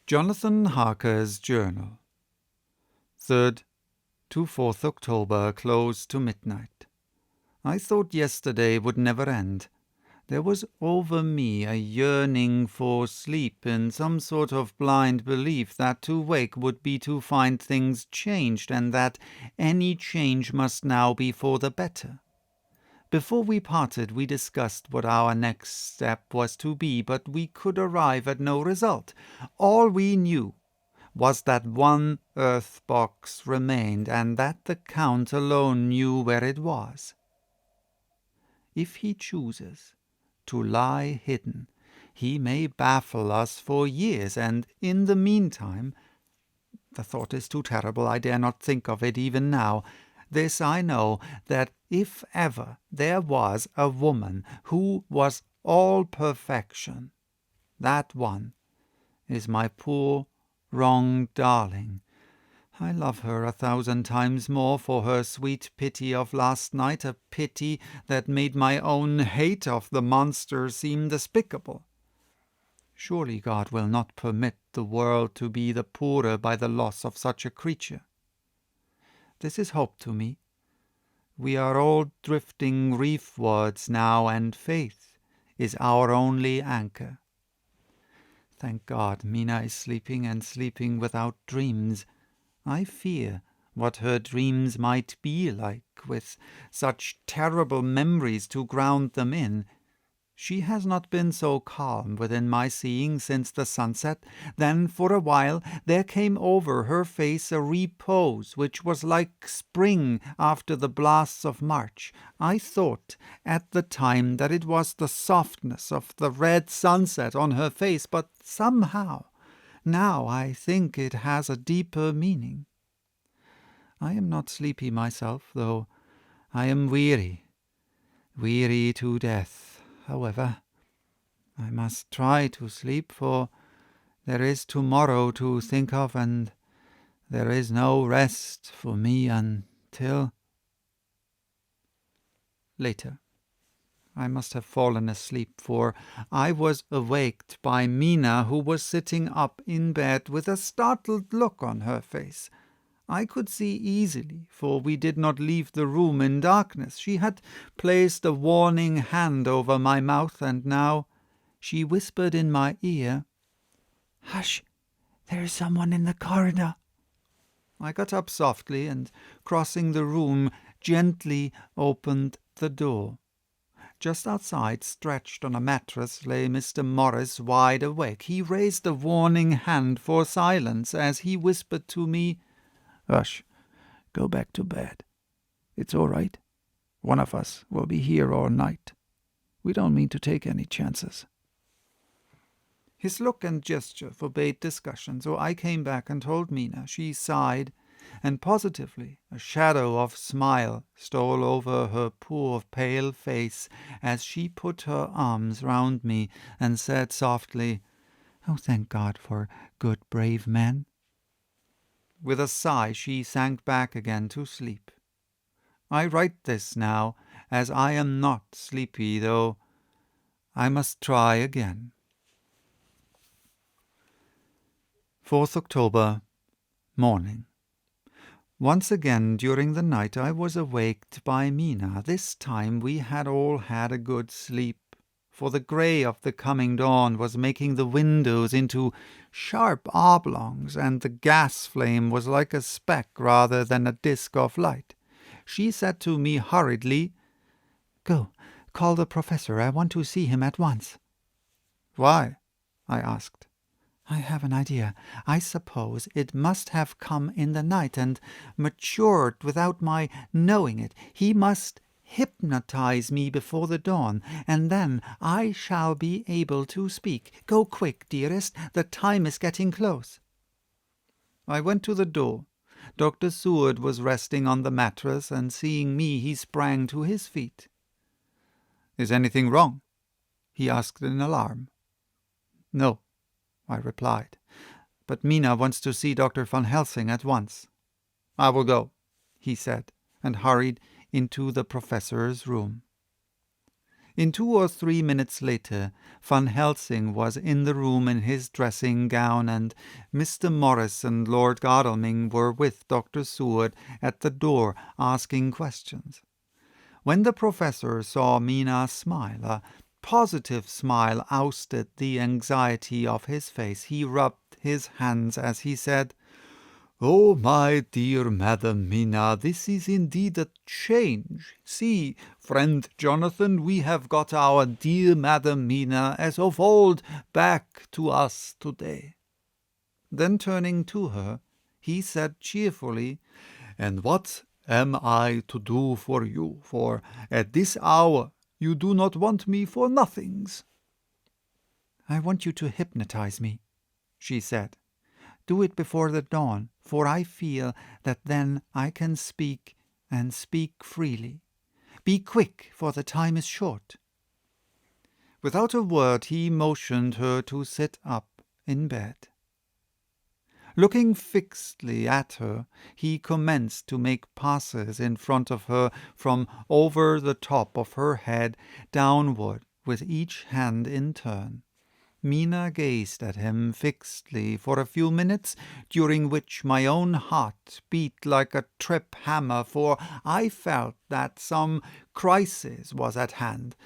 Jonathan Harker's Journal. 3rd to 4th October, close to midnight. I thought yesterday would never end. There was over me a yearning for sleep, in some sort of blind belief that to wake would be to find things changed, and that any change must now be for the better. Before we parted, we discussed what our next step was to be, but we could arrive at no result. All we knew was that one earth box remained, and that the Count alone knew where it was. If he chooses to lie hidden, he may baffle us for years, and in the meantime, the thought is too terrible, I dare not think of it even now. This I know, that if ever there was a woman who was all perfection, that one is my poor, wronged darling. I love her 1,000 times more for her sweet pity of last night, a pity that made my own hate of the monster seem despicable. Surely God will not permit the world to be the poorer by the loss of such a creature. This is hope to me. We are all drifting reefwards now, and faith is our only anchor. Thank God, Mina is sleeping, and sleeping without dreams. I fear what her dreams might be like, with such terrible memories to ground them in. She has not been so calm within my seeing since the sunset. Then for a while there came over her face a repose which was like spring after the blasts of March. I thought at the time that it was the softness of the red sunset on her face, but somehow now I think it has a deeper meaning. I am not sleepy myself, though I am weary to death. However, I must try to sleep, for there is tomorrow to think of, and there is no rest for me until... Later. I must have fallen asleep, for I was awaked by Mina, who was sitting up in bed with a startled look on her face. I could see easily, for we did not leave the room in darkness. She had placed a warning hand over my mouth, and now she whispered in my ear, "Hush, there is someone in the corridor." I got up softly, and crossing the room, gently opened the door. Just outside, stretched on a mattress, lay Mr. Morris, wide awake. He raised a warning hand for silence as he whispered to me, "Hush, go back to bed. It's all right. One of us will be here all night. We don't mean to take any chances." His look and gesture forbade discussion, so I came back and told Mina. She sighed, and positively a shadow of smile stole over her poor pale face as she put her arms round me and said softly, "Oh, thank God for good, brave men." With a sigh she sank back again to sleep. I write this now, as I am not sleepy, though I must try again. 4th October, morning. Once again during the night I was awaked by Mina. This time we had all had a good sleep, for the grey of the coming dawn was making the windows into sharp oblongs, and the gas flame was like a speck rather than a disk of light. She said to me hurriedly, "Go, call the professor. I want to see him at once." "Why?" I asked. "I have an idea. I suppose it must have come in the night and matured without my knowing it. He must hypnotize me before the dawn, and then I shall be able to speak. Go quick, dearest. The time is getting close." I went to the door. Dr. Seward was resting on the mattress, and seeing me he sprang to his feet. "Is anything wrong?" he asked in alarm. "No," I replied, "but Mina wants to see Dr. Van Helsing at once." "I will go," he said, and hurried into the professor's room. In 2 or 3 minutes later, Van Helsing was in the room in his dressing gown, and Mr. Morris and Lord Godalming were with Dr. Seward at the door asking questions. When the professor saw Mina smile, a positive smile ousted the anxiety of his face. He rubbed his hands as he said, "Oh, my dear Madam Mina, this is indeed a change. See, friend Jonathan, we have got our dear Madam Mina as of old back to us today." Then turning to her, he said cheerfully, "And what am I to do for you? For at this hour you do not want me for nothings." "I want you to hypnotize me," she said. "Do it before the dawn, for I feel that then I can speak, and speak freely. Be quick, for the time is short." Without a word he motioned her to sit up in bed. Looking fixedly at her, he commenced to make passes in front of her from over the top of her head downward, with each hand in turn. Mina gazed at him fixedly for a few minutes, during which my own heart beat like a trip hammer, for I felt that some crisis was at hand.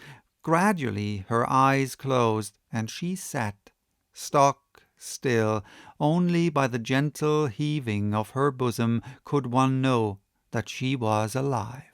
Gradually her eyes closed, and she sat stock still. Only by the gentle heaving of her bosom could one know that she was alive.